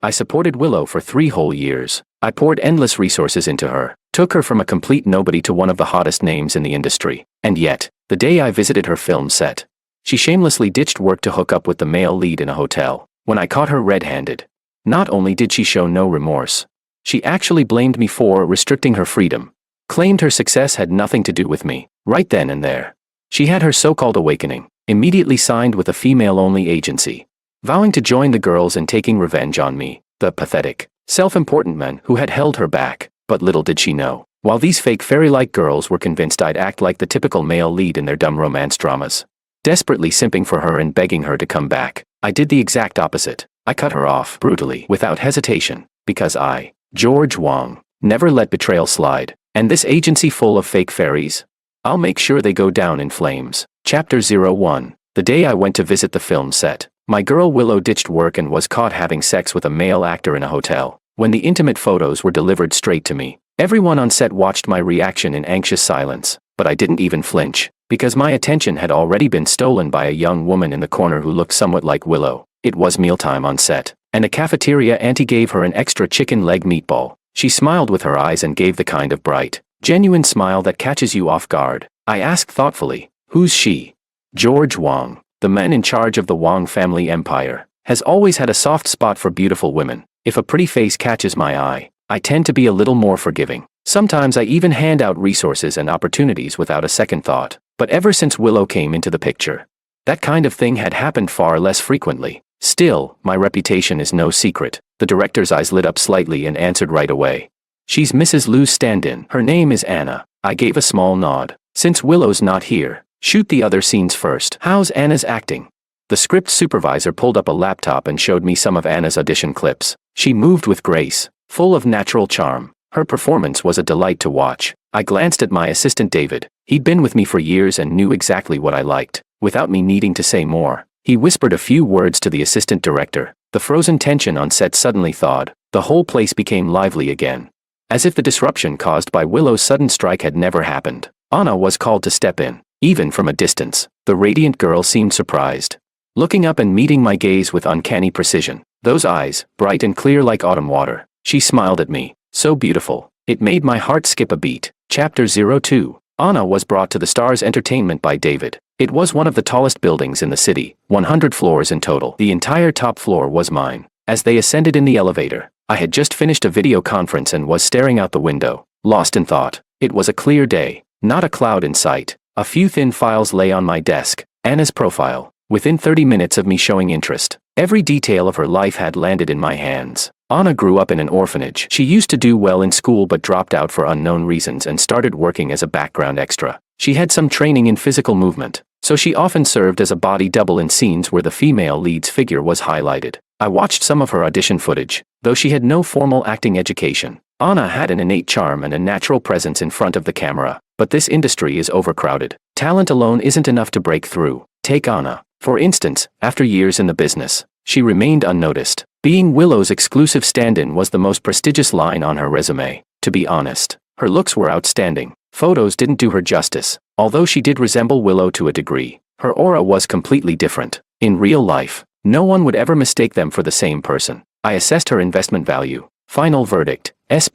I supported Willow for 3 whole years. I poured endless resources into her, took her from a complete nobody to one of the hottest names in the industry. And yet, the day I visited her film set, she shamelessly ditched work to hook up with the male lead in a hotel. When I caught her red-handed, not only did she show no remorse, she actually blamed me for restricting her freedom, claimed her success had nothing to do with me. Right then and there, she had her so-called awakening, immediately signed with a female-only agency, vowing to join the girls and taking revenge on me, the pathetic, self-important man who had held her back. But little did she know, while these fake fairy-like girls were convinced I'd act like the typical male lead in their dumb romance dramas, desperately simping for her and begging her to come back, I did the exact opposite. I cut her off brutally, without hesitation, because I, George Wong, never let betrayal slide. And this agency full of fake fairies? I'll make sure they go down in flames. Chapter 01. The day I went to visit the film set, my girl Willow ditched work and was caught having sex with a male actor in a hotel. When the intimate photos were delivered straight to me, everyone on set watched my reaction in anxious silence, but I didn't even flinch, because my attention had already been stolen by a young woman in the corner who looked somewhat like Willow. It was mealtime on set, and a cafeteria auntie gave her an extra chicken leg meatball. She smiled with her eyes and gave the kind of bright, genuine smile that catches you off guard. I asked thoughtfully, "Who's she?" George Wong, the man in charge of the Wong family empire, has always had a soft spot for beautiful women. If a pretty face catches my eye, I tend to be a little more forgiving. Sometimes I even hand out resources and opportunities without a second thought. But ever since Willow came into the picture, that kind of thing had happened far less frequently. Still, my reputation is no secret. The director's eyes lit up slightly and answered right away. "She's Mrs. Liu's stand-in. Her name is Anna." I gave a small nod. "Since Willow's not here, shoot the other scenes first." "How's Anna's acting?" The script supervisor pulled up a laptop and showed me some of Anna's audition clips. She moved with grace, full of natural charm. Her performance was a delight to watch. I glanced at my assistant David. He'd been with me for years and knew exactly what I liked. Without me needing to say more, he whispered a few words to the assistant director. The frozen tension on set suddenly thawed. The whole place became lively again, as if the disruption caused by Willow's sudden strike had never happened. Anna was called to step in. Even from a distance, the radiant girl seemed surprised, looking up and meeting my gaze with uncanny precision. Those eyes, bright and clear like autumn water. She smiled at me, so beautiful, it made my heart skip a beat. Chapter 02. Anna was brought to the Stars Entertainment by David. It was one of the tallest buildings in the city, 100 floors in total. The entire top floor was mine. As they ascended in the elevator, I had just finished a video conference and was staring out the window, lost in thought. It was a clear day, not a cloud in sight. A few thin files lay on my desk. Anna's profile. Within 30 minutes of me showing interest, every detail of her life had landed in my hands. Anna grew up in an orphanage. She used to do well in school but dropped out for unknown reasons and started working as a background extra. She had some training in physical movement, so she often served as a body double in scenes where the female lead's figure was highlighted. I watched some of her audition footage. Though she had no formal acting education, Anna had an innate charm and a natural presence in front of the camera. But this industry is overcrowded. Talent alone isn't enough to break through. Take Anna, for instance. After years in the business, she remained unnoticed. Being Willow's exclusive stand-in was the most prestigious line on her resume. To be honest, her looks were outstanding. Photos didn't do her justice. Although she did resemble Willow to a degree, her aura was completely different. In real life, no one would ever mistake them for the same person. I assessed her investment value. Final verdict, S+.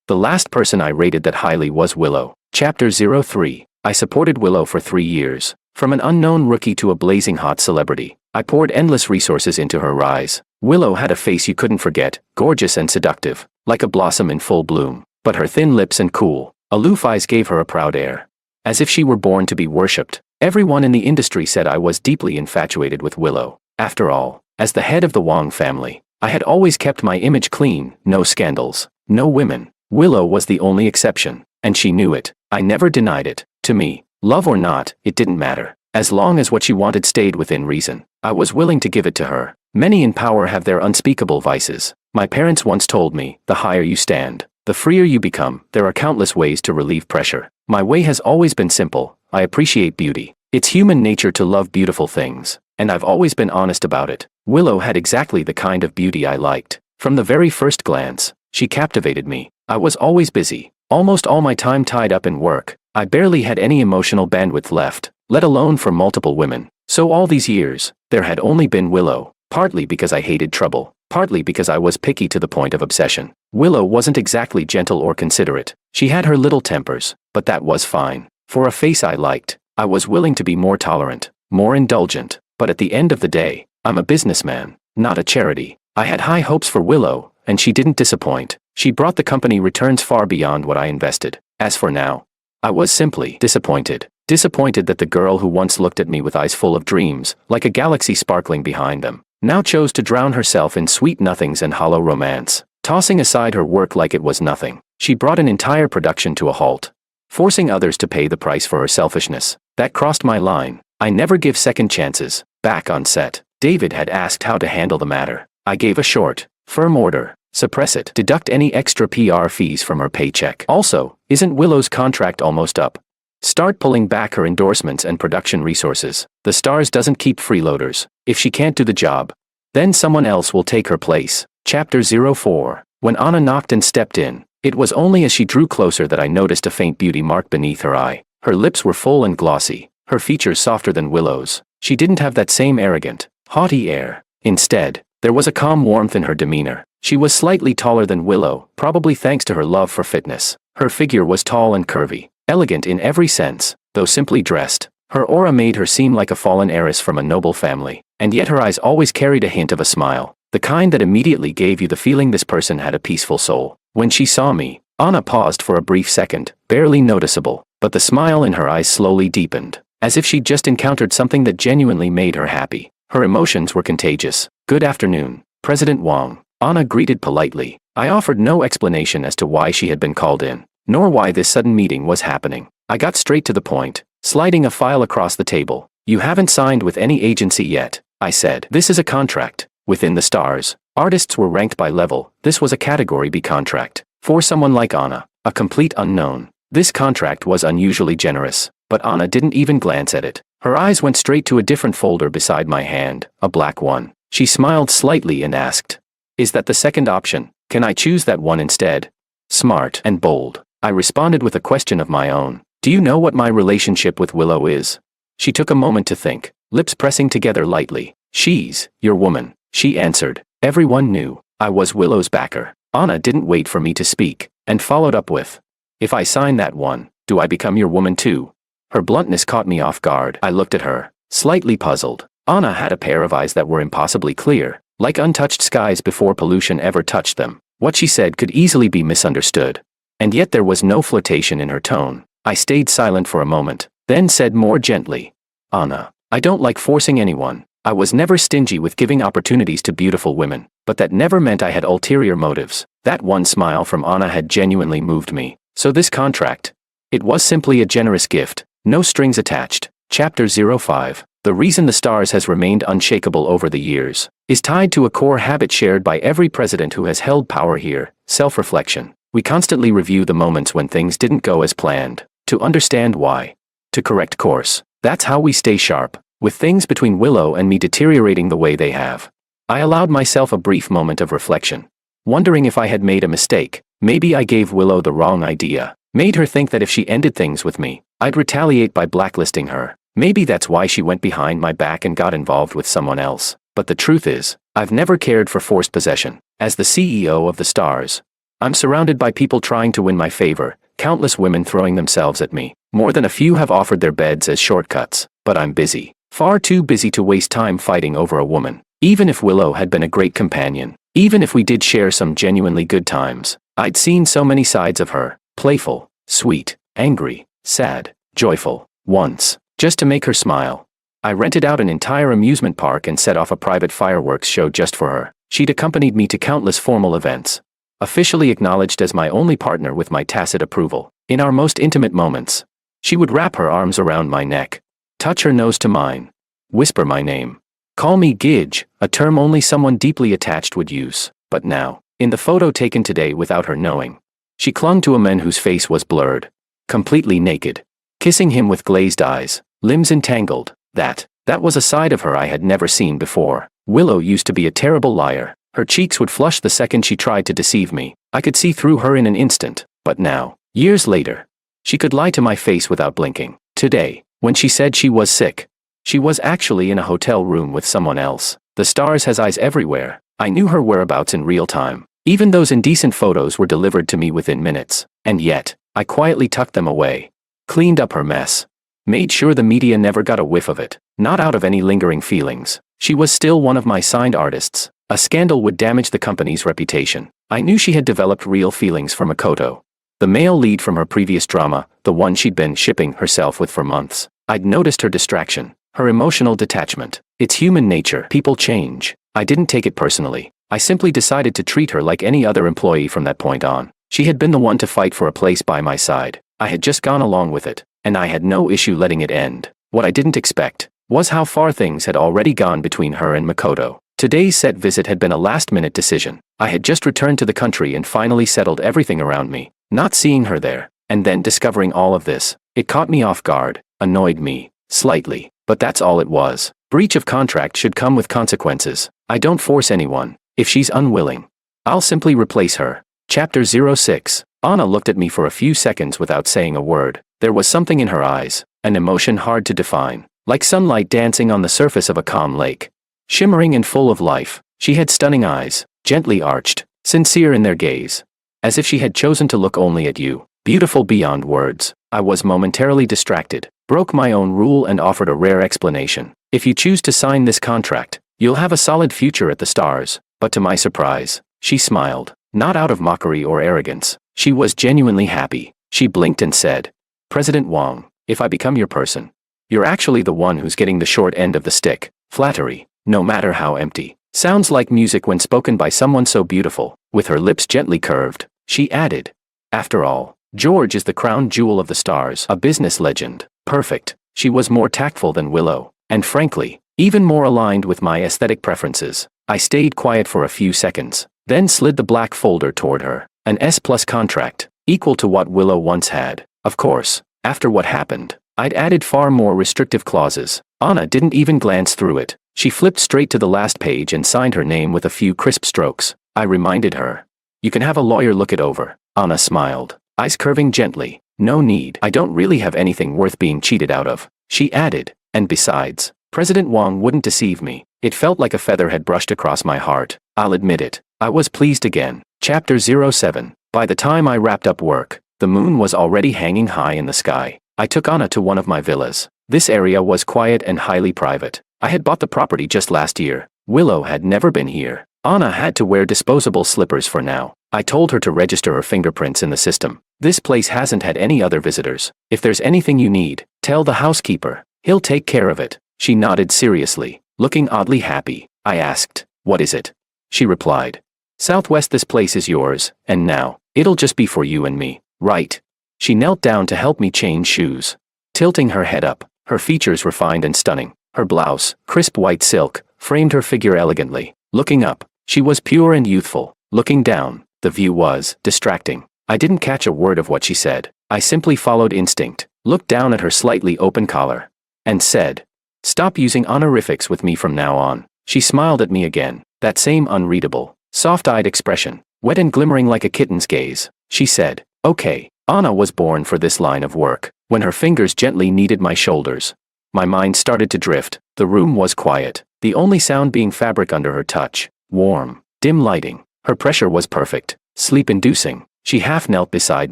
The last person I rated that highly was Willow. Chapter 03. I supported Willow for 3 years. From an unknown rookie to a blazing hot celebrity, I poured endless resources into her rise. Willow had a face you couldn't forget, gorgeous and seductive, like a blossom in full bloom. But her thin lips and cool, aloof eyes gave her a proud air, as if she were born to be worshipped. Everyone in the industry said I was deeply infatuated with Willow. After all, as the head of the Wong family, I had always kept my image clean. No scandals, no women. Willow was the only exception, and she knew it. I never denied it. To me, love or not, it didn't matter. As long as what she wanted stayed within reason, I was willing to give it to her. Many in power have their unspeakable vices. My parents once told me, the higher you stand, the freer you become. There are countless ways to relieve pressure. My way has always been simple. I appreciate beauty. It's human nature to love beautiful things, and I've always been honest about it. Willow had exactly the kind of beauty I liked. From the very first glance, she captivated me. I was always busy, almost all my time tied up in work. I barely had any emotional bandwidth left, let alone for multiple women. So all these years, there had only been Willow. Partly because I hated trouble, partly because I was picky to the point of obsession. Willow wasn't exactly gentle or considerate. She had her little tempers, but that was fine. For a face I liked, I was willing to be more tolerant, more indulgent. But at the end of the day, I'm a businessman, not a charity. I had high hopes for Willow, and she didn't disappoint. She brought the company returns far beyond what I invested. As for now, I was simply disappointed. Disappointed that the girl who once looked at me with eyes full of dreams, like a galaxy sparkling behind them, now chose to drown herself in sweet nothings and hollow romance. Tossing aside her work like it was nothing, she brought an entire production to a halt, forcing others to pay the price for her selfishness. That crossed my line. I never give second chances. Back on set, David had asked how to handle the matter. I gave a short, firm order. Suppress it. Deduct any extra PR fees from her paycheck. Also, isn't Willow's contract almost up? Start pulling back her endorsements and production resources. The Stars doesn't keep freeloaders. If she can't do the job, then someone else will take her place. Chapter 04. When Anna knocked and stepped in, it was only as she drew closer that I noticed a faint beauty mark beneath her eye. Her lips were full and glossy, her features softer than Willow's. She didn't have that same arrogant, haughty air. Instead, there was a calm warmth in her demeanor. She was slightly taller than Willow, probably thanks to her love for fitness. Her figure was tall and curvy, elegant in every sense, though simply dressed. Her aura made her seem like a fallen heiress from a noble family, and yet her eyes always carried a hint of a smile, the kind that immediately gave you the feeling this person had a peaceful soul. When she saw me, Anna paused for a brief second, barely noticeable, but the smile in her eyes slowly deepened, as if she'd just encountered something that genuinely made her happy. Her emotions were contagious. "Good afternoon, President Wang," Anna greeted politely. I offered no explanation as to why she had been called in, nor why this sudden meeting was happening. I got straight to the point, sliding a file across the table. "You haven't signed with any agency yet," I said. "This is a contract. Within the Stars, artists were ranked by level. This was a Category B contract. For someone like Anna, a complete unknown, this contract was unusually generous." But Anna didn't even glance at it. Her eyes went straight to a different folder beside my hand, a black one. She smiled slightly and asked, "Is that the second option? Can I choose that one instead?" Smart and bold, I responded with a question of my own. "Do you know what my relationship with Willow is?" She took a moment to think, lips pressing together lightly. "She's your woman," she answered. Everyone knew I was Willow's backer. Anna didn't wait for me to speak, and followed up with, "If I sign that one, do I become your woman too?" Her bluntness caught me off guard. I looked at her, slightly puzzled. Anna had a pair of eyes that were impossibly clear, like untouched skies before pollution ever touched them. What she said could easily be misunderstood. And yet there was no flirtation in her tone. I stayed silent for a moment, then said more gently, "Anna, I don't like forcing anyone. I was never stingy with giving opportunities to beautiful women, but that never meant I had ulterior motives." That one smile from Anna had genuinely moved me. So this contract, it was simply a generous gift, no strings attached. Chapter 05. The reason the Stars has remained unshakable over the years is tied to a core habit shared by every president who has held power here: self-reflection. We constantly review the moments when things didn't go as planned, to understand why, to correct course. That's how we stay sharp. With things between Willow and me deteriorating the way they have, I allowed myself a brief moment of reflection, wondering if I had made a mistake. Maybe I gave Willow the wrong idea, made her think that if she ended things with me, I'd retaliate by blacklisting her. Maybe that's why she went behind my back and got involved with someone else. But the truth is, I've never cared for forced possession. As the CEO of the Stars, I'm surrounded by people trying to win my favor, countless women throwing themselves at me. More than a few have offered their beds as shortcuts, but I'm busy. Far too busy to waste time fighting over a woman. Even if Willow had been a great companion, even if we did share some genuinely good times, I'd seen so many sides of her. Playful, sweet, angry, sad, joyful. Once, just to make her smile, I rented out an entire amusement park and set off a private fireworks show just for her. She'd accompanied me to countless formal events, officially acknowledged as my only partner with my tacit approval. In our most intimate moments, she would wrap her arms around my neck, touch her nose to mine, whisper my name. Call me Gidge, a term only someone deeply attached would use. But now, in the photo taken today without her knowing, she clung to a man whose face was blurred, completely naked, kissing him with glazed eyes, limbs entangled. That was a side of her I had never seen before. Willow used to be a terrible liar. Her cheeks would flush the second she tried to deceive me. I could see through her in an instant. But now, years later, she could lie to my face without blinking. Today, when she said she was sick, she was actually in a hotel room with someone else. The stars has eyes everywhere. I knew her whereabouts in real time. Even those indecent photos were delivered to me within minutes. And yet, I quietly tucked them away. Cleaned up her mess. Made sure the media never got a whiff of it. Not out of any lingering feelings. She was still one of my signed artists. A scandal would damage the company's reputation. I knew she had developed real feelings for Makoto. The male lead from her previous drama, the one she'd been shipping herself with for months. I'd noticed her distraction. Her emotional detachment. It's human nature. People change. I didn't take it personally. I simply decided to treat her like any other employee from that point on. She had been the one to fight for a place by my side. I had just gone along with it, and I had no issue letting it end. What I didn't expect was how far things had already gone between her and Makoto. Today's set visit had been a last-minute decision. I had just returned to the country and finally settled everything around me. Not seeing her there, and then discovering all of this, it caught me off guard, annoyed me, slightly, but that's all it was. Breach of contract should come with consequences. I don't force anyone. If she's unwilling, I'll simply replace her. Chapter 06. Anna looked at me for a few seconds without saying a word. There was something in her eyes, an emotion hard to define, like sunlight dancing on the surface of a calm lake. Shimmering and full of life, she had stunning eyes, gently arched, sincere in their gaze. As if she had chosen to look only at you, beautiful beyond words. I was momentarily distracted, broke my own rule and offered a rare explanation. If you choose to sign this contract, you'll have a solid future at the stars. But to my surprise, she smiled, not out of mockery or arrogance. She was genuinely happy. She blinked and said, President Wang, if I become your person, you're actually the one who's getting the short end of the stick. Flattery, no matter how empty, sounds like music when spoken by someone so beautiful. With her lips gently curved, she added, after all, George is the crown jewel of the stars, a business legend. Perfect. She was more tactful than Willow, and frankly, even more aligned with my aesthetic preferences. I stayed quiet for a few seconds, then slid the black folder toward her. An S+ contract, equal to what Willow once had. Of course, after what happened, I'd added far more restrictive clauses. Anna didn't even glance through it. She flipped straight to the last page and signed her name with a few crisp strokes. I reminded her, you can have a lawyer look it over. Anna smiled, eyes curving gently. No need. I don't really have anything worth being cheated out of. She added, and besides, President Wang wouldn't deceive me. It felt like a feather had brushed across my heart. I'll admit it. I was pleased again. Chapter 07. By the time I wrapped up work, the moon was already hanging high in the sky. I took Anna to one of my villas. This area was quiet and highly private. I had bought the property just last year. Willow had never been here. Anna had to wear disposable slippers for now. I told her to register her fingerprints in the system. This place hasn't had any other visitors. If there's anything you need, tell the housekeeper. He'll take care of it. She nodded seriously, looking oddly happy. I asked, what is it? She replied, Southwest, this place is yours, and now, it'll just be for you and me, right? She knelt down to help me change shoes. Tilting her head up, her features refined and stunning. Her blouse, crisp white silk, framed her figure elegantly. Looking up, she was pure and youthful. Looking down, the view was distracting. I didn't catch a word of what she said. I simply followed instinct, looked down at her slightly open collar, and said, stop using honorifics with me from now on. She smiled at me again, that same unreadable, soft-eyed expression, wet and glimmering like a kitten's gaze. She said, okay, Anna was born for this line of work. When her fingers gently kneaded my shoulders, my mind started to drift. The room was quiet, the only sound being fabric under her touch. Warm, dim lighting. Her pressure was perfect, sleep-inducing. She half knelt beside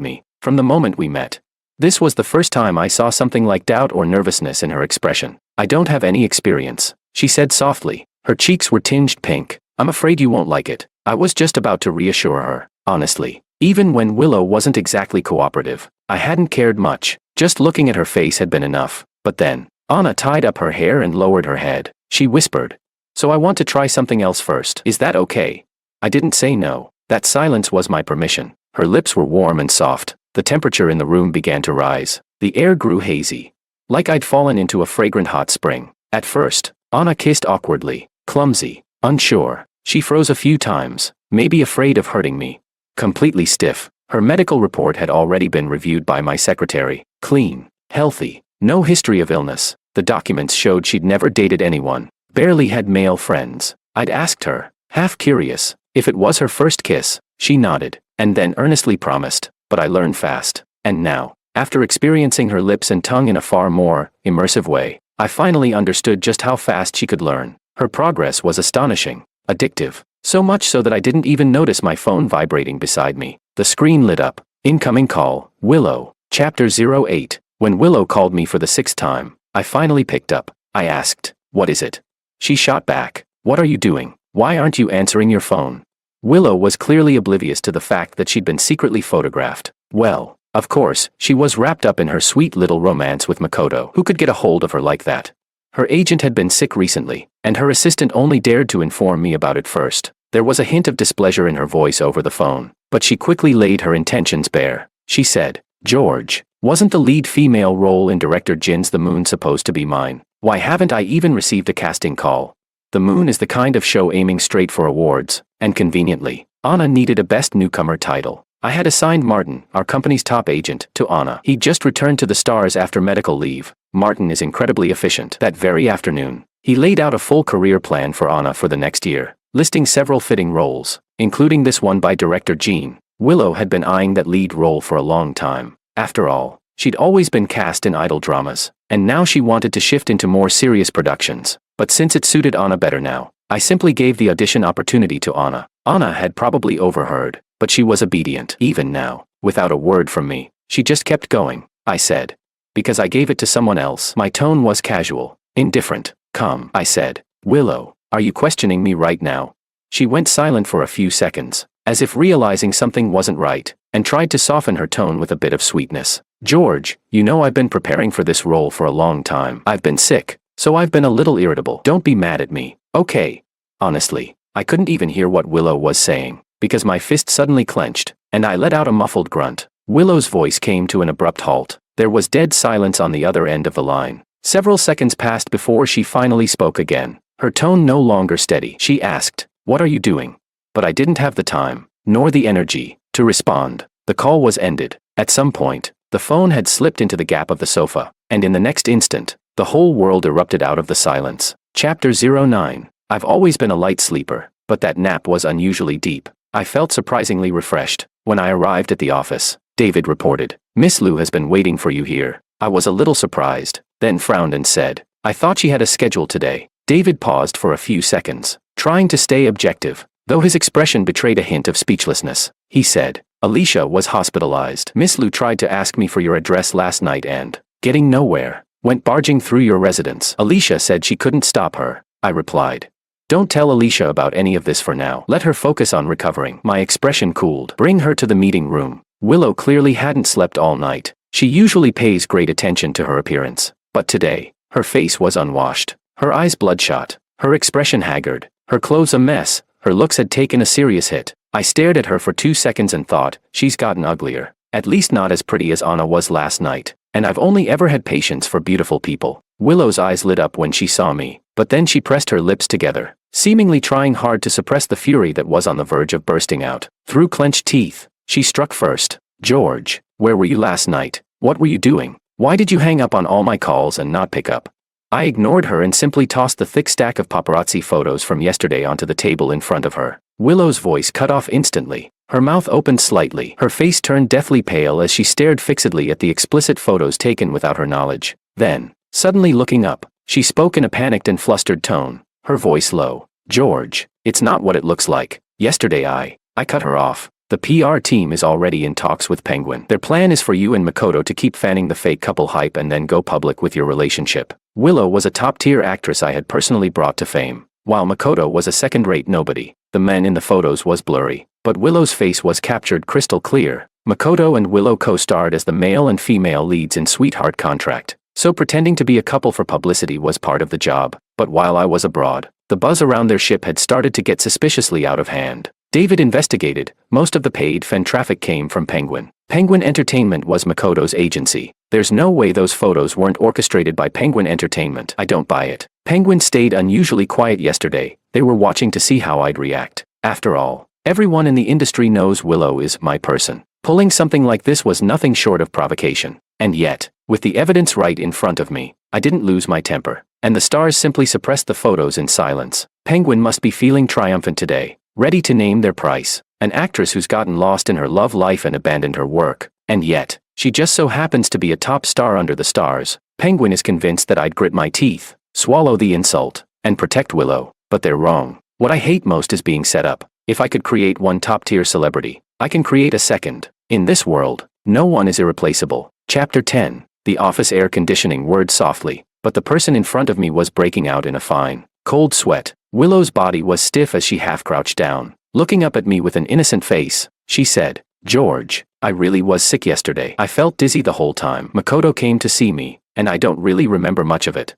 me. From the moment we met, this was the first time I saw something like doubt or nervousness in her expression. I don't have any experience, she said softly. Her cheeks were tinged pink. I'm afraid you won't like it. I was just about to reassure her. Honestly, even when Willow wasn't exactly cooperative, I hadn't cared much. Just looking at her face had been enough. But then, Anna tied up her hair and lowered her head. She whispered, so I want to try something else first. Is that okay? I didn't say no. That silence was my permission. Her lips were warm and soft. The temperature in the room began to rise. The air grew hazy, like I'd fallen into a fragrant hot spring. At first, Anna kissed awkwardly, clumsy, unsure. She froze a few times, maybe afraid of hurting me. Completely stiff. Her medical report had already been reviewed by my secretary. Clean, healthy, no history of illness. The documents showed she'd never dated anyone, barely had male friends. I'd asked her, half curious, if it was her first kiss. She nodded, and then earnestly promised, but I learned fast. And now, after experiencing her lips and tongue in a far more immersive way, I finally understood just how fast she could learn. Her progress was astonishing, addictive, so much so that I didn't even notice my phone vibrating beside me. The screen lit up. Incoming call, Willow. Chapter 08. When Willow called me for the 6th time, I finally picked up. I asked, "What is it?" She shot back, "What are you doing? Why aren't you answering your phone?" Willow was clearly oblivious to the fact that she'd been secretly photographed. Well, of course, she was wrapped up in her sweet little romance with Makoto. Who could get a hold of her like that? Her agent had been sick recently, and her assistant only dared to inform me about it first. There was a hint of displeasure in her voice over the phone, but she quickly laid her intentions bare. She said, "George, wasn't the lead female role in Director Jin's The Moon supposed to be mine? Why haven't I even received a casting call?" The Moon is the kind of show aiming straight for awards, and conveniently, Anna needed a Best Newcomer title. I had assigned Martin, our company's top agent, to Anna. He'd just returned to the stars after medical leave. Martin is incredibly efficient. That very afternoon, he laid out a full career plan for Anna for the next year, listing several fitting roles, including this one by Director Jin. Willow had been eyeing that lead role for a long time. After all, she'd always been cast in idol dramas, and now she wanted to shift into more serious productions. But since it suited Anna better now, I simply gave the audition opportunity to Anna. Anna had probably overheard, but she was obedient. Even now, without a word from me, she just kept going. I said, "Because I gave it to someone else." My tone was casual, indifferent. "Come," I said. "Willow, are you questioning me right now?" She went silent for a few seconds, as if realizing something wasn't right, and tried to soften her tone with a bit of sweetness. "George, you know I've been preparing for this role for a long time. I've been sick, so I've been a little irritable. Don't be mad at me, okay?" Honestly, I couldn't even hear what Willow was saying, because my fist suddenly clenched, and I let out a muffled grunt. Willow's voice came to an abrupt halt. There was dead silence on the other end of the line. Several seconds passed before she finally spoke again, her tone no longer steady. She asked, "What are you doing?" But I didn't have the time, nor the energy, to respond. The call was ended. At some point, the phone had slipped into the gap of the sofa, and in the next instant, the whole world erupted out of the silence. Chapter 09. I've always been a light sleeper, but that nap was unusually deep. I felt surprisingly refreshed. When I arrived at the office, David reported, "Miss Liu has been waiting for you here." I was a little surprised, then frowned and said, "I thought she had a schedule today." David paused for a few seconds, trying to stay objective, though his expression betrayed a hint of speechlessness. He said, "Alicia was hospitalized. Miss Liu tried to ask me for your address last night and, getting nowhere, went barging through your residence. Alicia said she couldn't stop her." I replied, "Don't tell Alicia about any of this for now. Let her focus on recovering." My expression cooled. "Bring her to the meeting room." Willow clearly hadn't slept all night. She usually pays great attention to her appearance, but today, her face was unwashed, her eyes bloodshot, her expression haggard, her clothes a mess. Her looks had taken a serious hit. I stared at her for 2 seconds and thought, she's gotten uglier. At least not as pretty as Anna was last night, and I've only ever had patience for beautiful people. Willow's eyes lit up when she saw me, but then she pressed her lips together, seemingly trying hard to suppress the fury that was on the verge of bursting out. Through clenched teeth, she struck first. "George, where were you last night? What were you doing? Why did you hang up on all my calls and not pick up?" I ignored her and simply tossed the thick stack of paparazzi photos from yesterday onto the table in front of her. Willow's voice cut off instantly. Her mouth opened slightly. Her face turned deathly pale as she stared fixedly at the explicit photos taken without her knowledge. Then, suddenly looking up, she spoke in a panicked and flustered tone, her voice low. "George, it's not what it looks like. Yesterday I cut her off. The PR team is already in talks with Penguin. Their plan is for you and Makoto to keep fanning the fake couple hype and then go public with your relationship." Willow was a top-tier actress I had personally brought to fame, while Makoto was a second-rate nobody. The man in the photos was blurry, but Willow's face was captured crystal clear. Makoto and Willow co-starred as the male and female leads in Sweetheart Contract, so pretending to be a couple for publicity was part of the job. But while I was abroad, the buzz around their ship had started to get suspiciously out of hand. David investigated. Most of the paid fan traffic came from Penguin. Penguin Entertainment was Makoto's agency. There's no way those photos weren't orchestrated by Penguin Entertainment. I don't buy it. Penguin stayed unusually quiet yesterday. They were watching to see how I'd react. After all, everyone in the industry knows Willow is my person. Pulling something like this was nothing short of provocation. And yet, with the evidence right in front of me, I didn't lose my temper. And the stars simply suppressed the photos in silence. Penguin must be feeling triumphant today, ready to name their price. An actress who's gotten lost in her love life and abandoned her work. And yet, she just so happens to be a top star under the stars. Penguin is convinced that I'd grit my teeth, swallow the insult, and protect Willow. but they're wrong. What I hate most is being set up. If I could create one top-tier celebrity, I can create a second. In this world, no one is irreplaceable. Chapter 10. The office air conditioning whirred softly, but the person in front of me was breaking out in a fine, cold sweat. Willow's body was stiff as she half-crouched down. Looking up at me with an innocent face, she said, "George, I really was sick yesterday. I felt dizzy the whole time. Makoto came to see me, and I don't really remember much of it.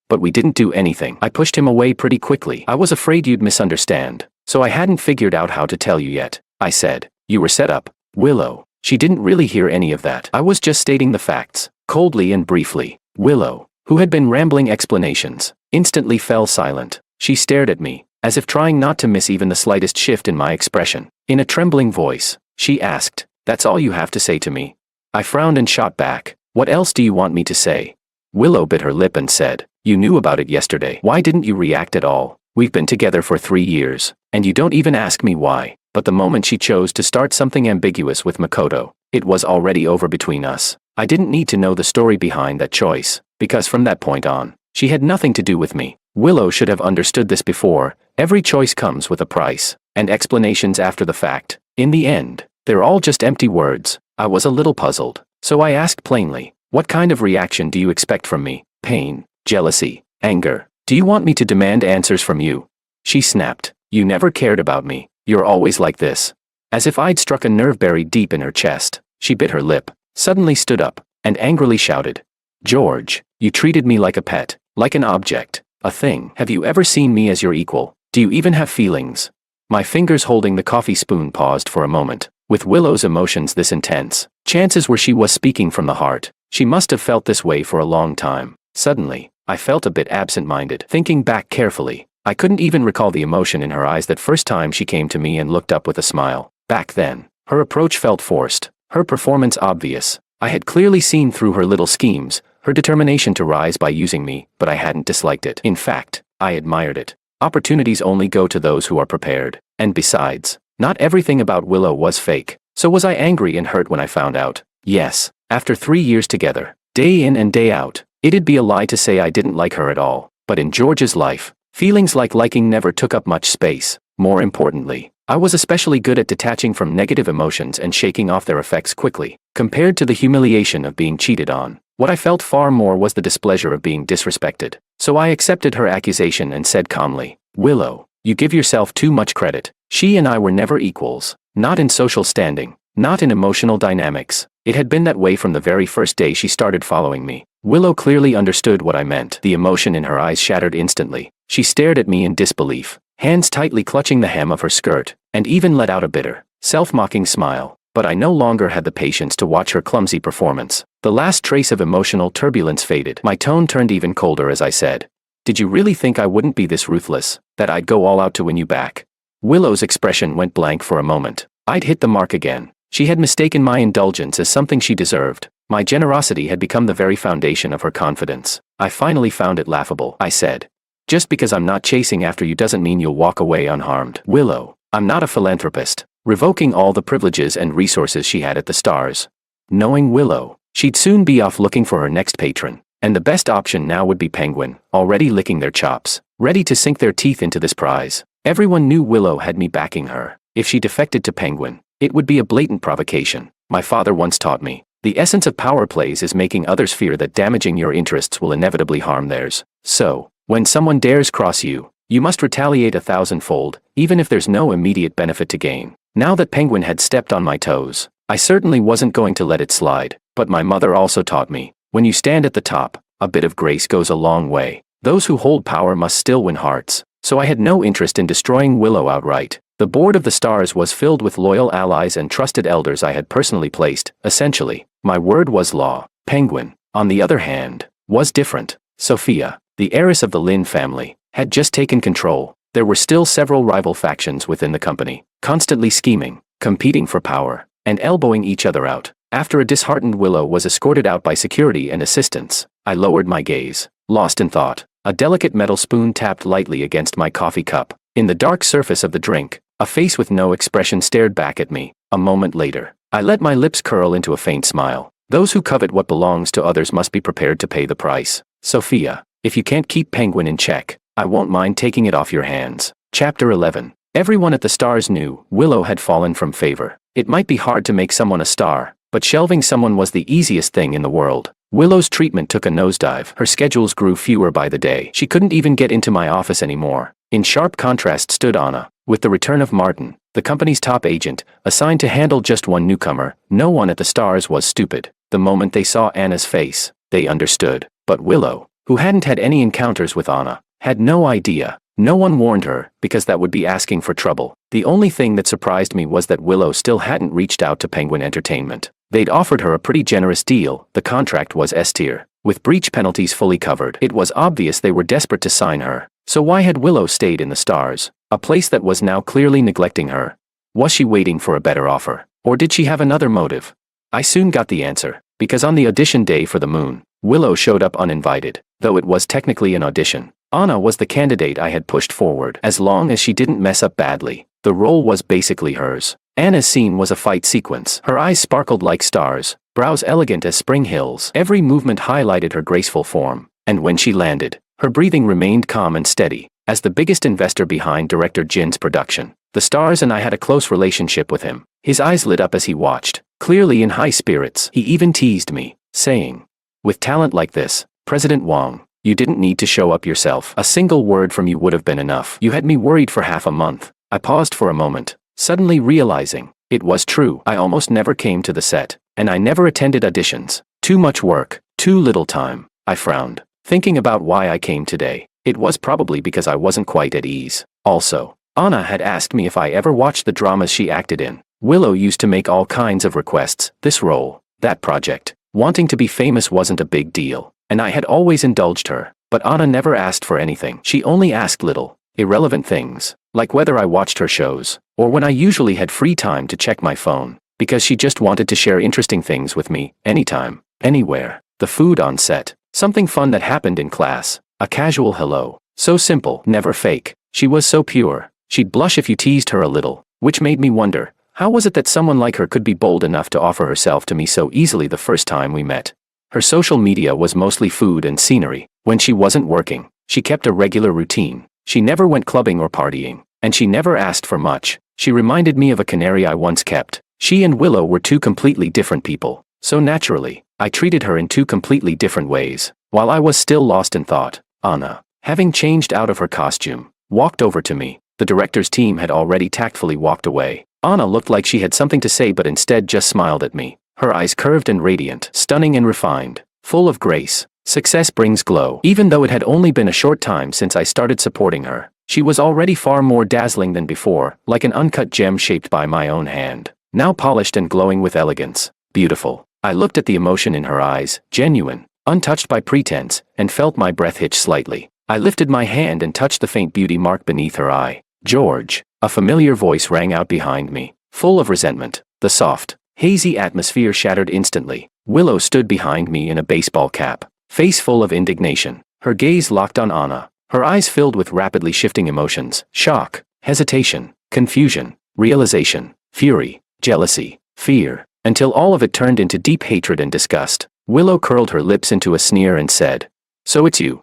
But we didn't do anything. I pushed him away pretty quickly. I was afraid you'd misunderstand, so I hadn't figured out how to tell you yet," I said. "You were set up, Willow." She didn't really hear any of that. I was just stating the facts, coldly and briefly. Willow, who had been rambling explanations, instantly fell silent. She stared at me, as if trying not to miss even the slightest shift in my expression. In a trembling voice, she asked, "That's all you have to say to me?" I frowned and shot back. "What else do you want me to say?" Willow bit her lip and said, "You knew about it yesterday. Why didn't you react at all? We've been together for 3 years, and you don't even ask me why." But the moment she chose to start something ambiguous with Makoto, it was already over between us. I didn't need to know the story behind that choice, because from that point on, she had nothing to do with me. Willow should have understood this before. Every choice comes with a price, and explanations after the fact. In the end, they're all just empty words. I was a little puzzled, so I asked plainly, "What kind of reaction do you expect from me? Pain, jealousy, anger? Do you want me to demand answers from you?" She snapped, "You never cared about me. You're always like this." As if I'd struck a nerve buried deep in her chest, she bit her lip, suddenly stood up, and angrily shouted, "George, you treated me like a pet, like an object, a thing. Have you ever seen me as your equal? Do you even have feelings?" My fingers holding the coffee spoon paused for a moment. With Willow's emotions this intense, chances were she was speaking from the heart. She must have felt this way for a long time. Suddenly, I felt a bit absent-minded. Thinking back carefully, I couldn't even recall the emotion in her eyes that first time she came to me and looked up with a smile. Back then, her approach felt forced, her performance obvious. I had clearly seen through her little schemes, her determination to rise by using me, but I hadn't disliked it. In fact, I admired it. Opportunities only go to those who are prepared. And besides, not everything about Willow was fake. So was I angry and hurt when I found out? Yes. After 3 years together, day in and day out, it'd be a lie to say I didn't like her at all. But in George's life, feelings like liking never took up much space. More importantly, I was especially good at detaching from negative emotions and shaking off their effects quickly. Compared to the humiliation of being cheated on, what I felt far more was the displeasure of being disrespected. So I accepted her accusation and said calmly, "Willow, you give yourself too much credit. She and I were never equals. Not in social standing, not in emotional dynamics. It had been that way from the very first day she started following me." Willow clearly understood what I meant. The emotion in her eyes shattered instantly. She stared at me in disbelief, hands tightly clutching the hem of her skirt, and even let out a bitter, self-mocking smile. But I no longer had the patience to watch her clumsy performance. The last trace of emotional turbulence faded. My tone turned even colder as I said, "Did you really think I wouldn't be this ruthless, that I'd go all out to win you back?" Willow's expression went blank for a moment. I'd hit the mark again. She had mistaken my indulgence as something she deserved. My generosity had become the very foundation of her confidence. I finally found it laughable. I said, "Just because I'm not chasing after you doesn't mean you'll walk away unharmed. Willow, I'm not a philanthropist," revoking all the privileges and resources she had at the Stars. Knowing Willow, she'd soon be off looking for her next patron, and the best option now would be Penguin, already licking their chops, ready to sink their teeth into this prize. Everyone knew Willow had me backing her. If she defected to Penguin, it would be a blatant provocation. My father once taught me, the essence of power plays is making others fear that damaging your interests will inevitably harm theirs. So, when someone dares cross you, you must retaliate 1,000-fold, even if there's no immediate benefit to gain. Now that Penguin had stepped on my toes, I certainly wasn't going to let it slide. But my mother also taught me, when you stand at the top, a bit of grace goes a long way. Those who hold power must still win hearts. So I had no interest in destroying Willow outright. The board of the Stars was filled with loyal allies and trusted elders I had personally placed. Essentially, my word was law. Penguin, on the other hand, was different. Sophia, the heiress of the Lin family, had just taken control. There were still several rival factions within the company, constantly scheming, competing for power, and elbowing each other out. After a disheartened Willow was escorted out by security and assistants, I lowered my gaze, lost in thought. A delicate metal spoon tapped lightly against my coffee cup. In the dark surface of the drink, a face with no expression stared back at me. A moment later, I let my lips curl into a faint smile. Those who covet what belongs to others must be prepared to pay the price. Sophia, if you can't keep Penguin in check, I won't mind taking it off your hands. Chapter 11. Everyone at the Stars knew Willow had fallen from favor. It might be hard to make someone a star, but shelving someone was the easiest thing in the world. Willow's treatment took a nosedive. Her schedules grew fewer by the day. She couldn't even get into my office anymore. In sharp contrast stood Anna. With the return of Martin, the company's top agent, assigned to handle just one newcomer, no one at the Stars was stupid. The moment they saw Anna's face, they understood. But Willow, who hadn't had any encounters with Anna, had no idea. No one warned her, because that would be asking for trouble. The only thing that surprised me was that Willow still hadn't reached out to Penguin Entertainment. They'd offered her a pretty generous deal. The contract was S-tier, with breach penalties fully covered. It was obvious they were desperate to sign her. So why had Willow stayed in the Stars, a place that was now clearly neglecting her? Was she waiting for a better offer, or did she have another motive? I soon got the answer, because on the audition day for The Moon, Willow showed up uninvited, though it was technically an audition. Anna was the candidate I had pushed forward. As long as she didn't mess up badly, the role was basically hers. Anna's scene was a fight sequence. Her eyes sparkled like stars, brows elegant as spring hills. Every movement highlighted her graceful form, and when she landed, her breathing remained calm and steady. As the biggest investor behind director Jin's production, the Stars and I had a close relationship with him. His eyes lit up as he watched, clearly in high spirits. He even teased me, saying, "With talent like this, President Wong, you didn't need to show up yourself. A single word from you would have been enough. You had me worried for half a month." I paused for a moment, suddenly realizing it was true. I almost never came to the set, and I never attended auditions. Too much work, too little time. I frowned, thinking about why I came today. It was probably because I wasn't quite at ease. Also, Anna had asked me if I ever watched the dramas she acted in. Willow used to make all kinds of requests. This role, that project. Wanting to be famous wasn't a big deal, and I had always indulged her. But Anna never asked for anything. She only asked little, irrelevant things, like whether I watched her shows, or when I usually had free time to check my phone, because she just wanted to share interesting things with me, anytime, anywhere. The food on set, something fun that happened in class, a casual hello. So simple, never fake. She was so pure. She'd blush if you teased her a little, which made me wonder, how was it that someone like her could be bold enough to offer herself to me so easily the first time we met? Her social media was mostly food and scenery. When she wasn't working, she kept a regular routine. She never went clubbing or partying, and she never asked for much. She reminded me of a canary I once kept. She and Willow were two completely different people, so naturally, I treated her in two completely different ways. While I was still lost in thought, Anna, having changed out of her costume, walked over to me. The director's team had already tactfully walked away. Anna looked like she had something to say but instead just smiled at me. Her eyes curved and radiant, stunning and refined, full of grace. Success brings glow. Even though it had only been a short time since I started supporting her, she was already far more dazzling than before, like an uncut gem shaped by my own hand, now polished and glowing with elegance. Beautiful. I looked at the emotion in her eyes, genuine, untouched by pretense, and felt my breath hitch slightly. I lifted my hand and touched the faint beauty mark beneath her eye. "George." A familiar voice rang out behind me, full of resentment. The soft, hazy atmosphere shattered instantly. Willow stood behind me in a baseball cap, face full of indignation. Her gaze locked on Anna, her eyes filled with rapidly shifting emotions: shock, hesitation, confusion, realization, fury, jealousy, fear, until all of it turned into deep hatred and disgust. Willow curled her lips into a sneer and said, "So it's you.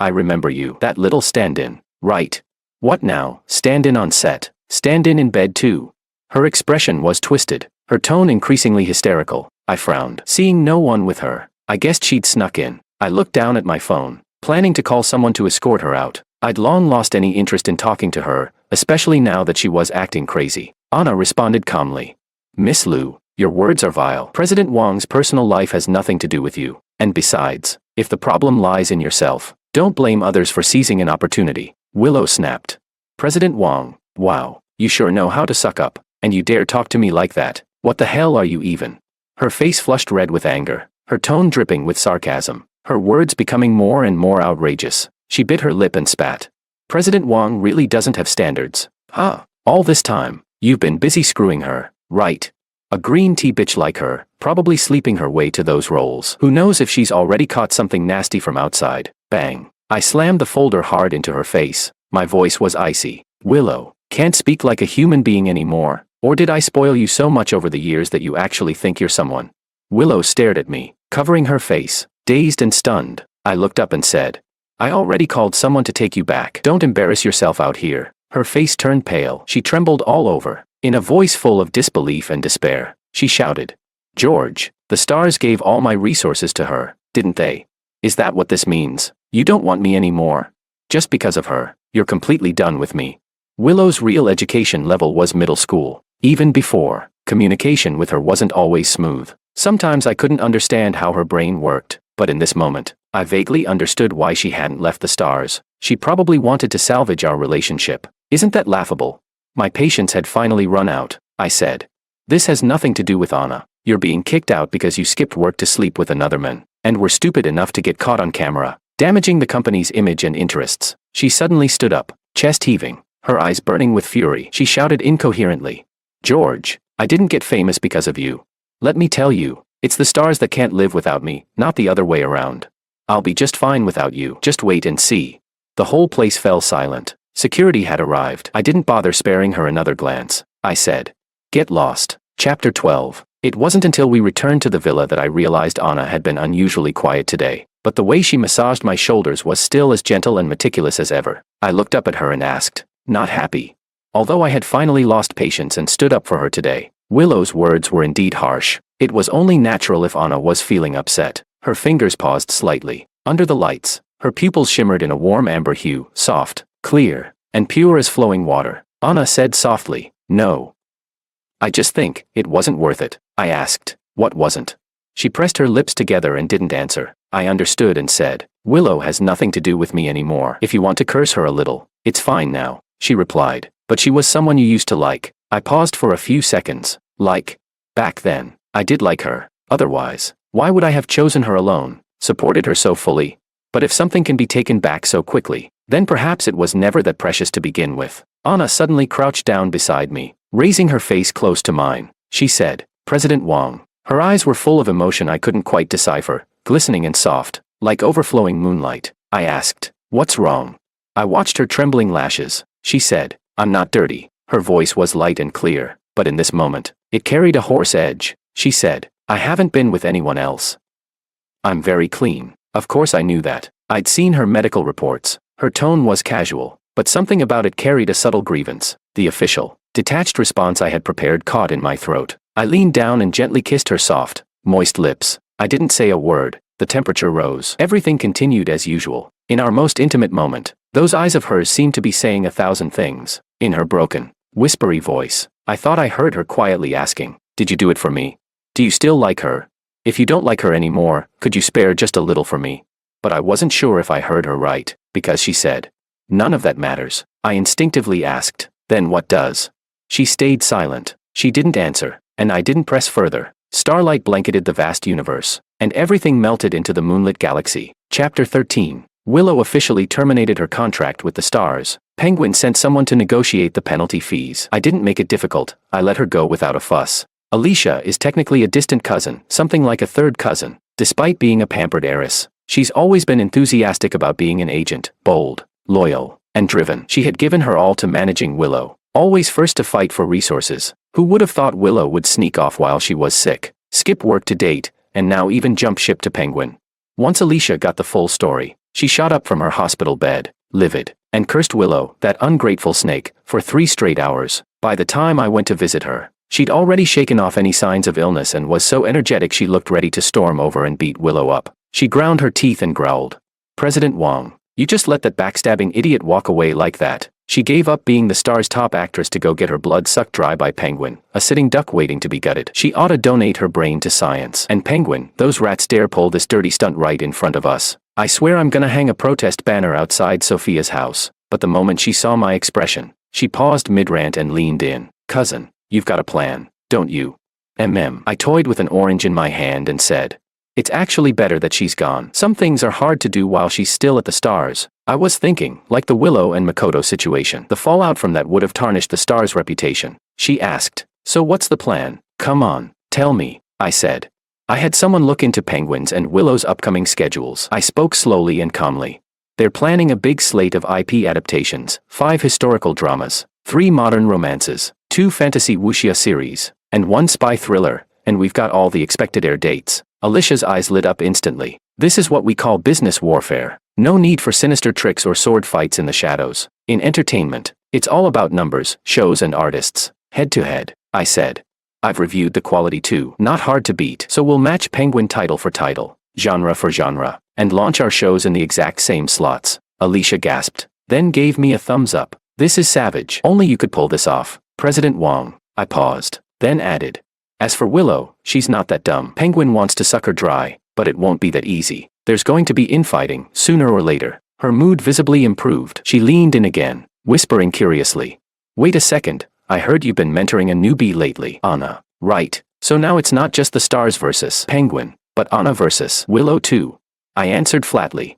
I remember you. That little stand-in, right? What now? Stand-in on set? Stand-in in bed too?" Her expression was twisted, her tone increasingly hysterical. I frowned, seeing no one with her. I guessed she'd snuck in. I looked down at my phone, planning to call someone to escort her out. I'd long lost any interest in talking to her, especially now that she was acting crazy. Anna responded calmly. "Miss Liu, your words are vile. President Wong's personal life has nothing to do with you. And besides, if the problem lies in yourself, don't blame others for seizing an opportunity." Willow snapped. "President Wong, wow, you sure know how to suck up, and you dare talk to me like that. What the hell are you even?" Her face flushed red with anger, her tone dripping with sarcasm, her words becoming more and more outrageous. She bit her lip and spat. "President Wong really doesn't have standards, huh? All this time, you've been busy screwing her, right? A green tea bitch like her, probably sleeping her way to those roles. Who knows if she's already caught something nasty from outside." Bang. I slammed the folder hard into her face. My voice was icy. "Willow, can't speak like a human being anymore, or did I spoil you so much over the years that you actually think you're someone?" Willow stared at me, covering her face, dazed and stunned. I looked up and said, I already called someone to take you back. Don't embarrass yourself out here. Her face turned pale. She trembled all over. In a voice full of disbelief and despair, she shouted, "George, the stars gave all my resources to her, didn't they? Is that what this means? You don't want me anymore? Just because of her, you're completely done with me." Willow's real education level was middle school. Even before, communication with her wasn't always smooth. Sometimes I couldn't understand how her brain worked, but in this moment, I vaguely understood why she hadn't left the stars. She probably wanted to salvage our relationship. Isn't that laughable? My patience had finally run out, I said. This has nothing to do with Anna. You're being kicked out because you skipped work to sleep with another man, and were stupid enough to get caught on camera, damaging the company's image and interests. She suddenly stood up, chest heaving, her eyes burning with fury. She shouted incoherently, "George, I didn't get famous because of you. Let me tell you, it's the stars that can't live without me, not the other way around. I'll be just fine without you. Just wait and see." The whole place fell silent. Security had arrived. I didn't bother sparing her another glance. I said, "Get lost." Chapter 12. It wasn't until we returned to the villa that I realized Anna had been unusually quiet today, but the way she massaged my shoulders was still as gentle and meticulous as ever. I looked up at her and asked, "Not happy?" Although I had finally lost patience and stood up for her today, Willow's words were indeed harsh. It was only natural if Anna was feeling upset. Her fingers paused slightly. Under the lights, her pupils shimmered in a warm amber hue, soft, clear, and pure as flowing water. Anna said softly, "No. I just think it wasn't worth it." I asked, "What wasn't?" She pressed her lips together and didn't answer. I understood and said, "Willow has nothing to do with me anymore. If you want to curse her a little, it's fine now," she replied. "But she was someone you used to like." I paused for a few seconds. Like, back then, I did like her. Otherwise, why would I have chosen her alone, supported her so fully? But if something can be taken back so quickly, then perhaps it was never that precious to begin with. Anna suddenly crouched down beside me, raising her face close to mine. She said, "President Wang." Her eyes were full of emotion I couldn't quite decipher, glistening and soft, like overflowing moonlight. I asked, "What's wrong?" I watched her trembling lashes. She said, "I'm not dirty." Her voice was light and clear, but in this moment, it carried a hoarse edge. She said, "I haven't been with anyone else. I'm very clean." Of course I knew that. I'd seen her medical reports. Her tone was casual, but something about it carried a subtle grievance. The official, detached response I had prepared caught in my throat. I leaned down and gently kissed her soft, moist lips. I didn't say a word. The temperature rose. Everything continued as usual. In our most intimate moment, those eyes of hers seemed to be saying 1,000 things. In her broken, whispery voice, I thought I heard her quietly asking, "Did you do it for me? Do you still like her? If you don't like her anymore, could you spare just a little for me?" But I wasn't sure if I heard her right, because she said, "None of that matters." I instinctively asked, "Then what does?" She stayed silent. She didn't answer, and I didn't press further. Starlight blanketed the vast universe, and everything melted into the moonlit galaxy. Chapter 13. Willow officially terminated her contract with the stars. Penguin sent someone to negotiate the penalty fees. I didn't make it difficult. I let her go without a fuss. Alicia is technically a distant cousin, something like a third cousin. Despite being a pampered heiress, she's always been enthusiastic about being an agent, bold, loyal, and driven. She had given her all to managing Willow, always first to fight for resources. Who would have thought Willow would sneak off while she was sick, skip work to date, and now even jump ship to Penguin? Once Alicia got the full story, she shot up from her hospital bed, livid, and cursed Willow, that ungrateful snake, for 3 straight hours. By the time I went to visit her, she'd already shaken off any signs of illness and was so energetic she looked ready to storm over and beat Willow up. She ground her teeth and growled, "President Wang, you just let that backstabbing idiot walk away like that." She gave up being the star's top actress to go get her blood sucked dry by Penguin, a sitting duck waiting to be gutted. She ought to donate her brain to science. And Penguin, those rats dare pull this dirty stunt right in front of us. I swear I'm gonna hang a protest banner outside Sophia's house. But the moment she saw my expression, she paused mid-rant and leaned in. "Cousin, you've got a plan, don't you?" I toyed with an orange in my hand and said, "It's actually better that she's gone. Some things are hard to do while she's still at the stars." I was thinking, like the Willow and Makoto situation. The fallout from that would have tarnished the star's reputation. She asked, "So what's the plan?" "Come on, tell me," I said. I had someone look into Penguin's and Willow's upcoming schedules. I spoke slowly and calmly. "They're planning a big slate of IP adaptations, 5 historical dramas, 3 modern romances, 2 fantasy wuxia series, and 1 spy thriller, and we've got all the expected air dates." Alicia's eyes lit up instantly. This is what we call business warfare. No need for sinister tricks or sword fights in the shadows. In entertainment, it's all about numbers, shows and artists. Head to head, I said. I've reviewed the quality too. Not hard to beat. So we'll match Penguin title for title, genre for genre, and launch our shows in the exact same slots. Alicia gasped, then gave me a thumbs up. This is savage. Only you could pull this off, President Wong. I paused, then added. As for Willow, she's not that dumb. Penguin wants to suck her dry, but it won't be that easy. There's going to be infighting, sooner or later. Her mood visibly improved. She leaned in again, whispering curiously. Wait a second, I heard you've been mentoring a newbie lately, Anna. Right, so now it's not just the stars versus Penguin, but Anna versus Willow too. I answered flatly.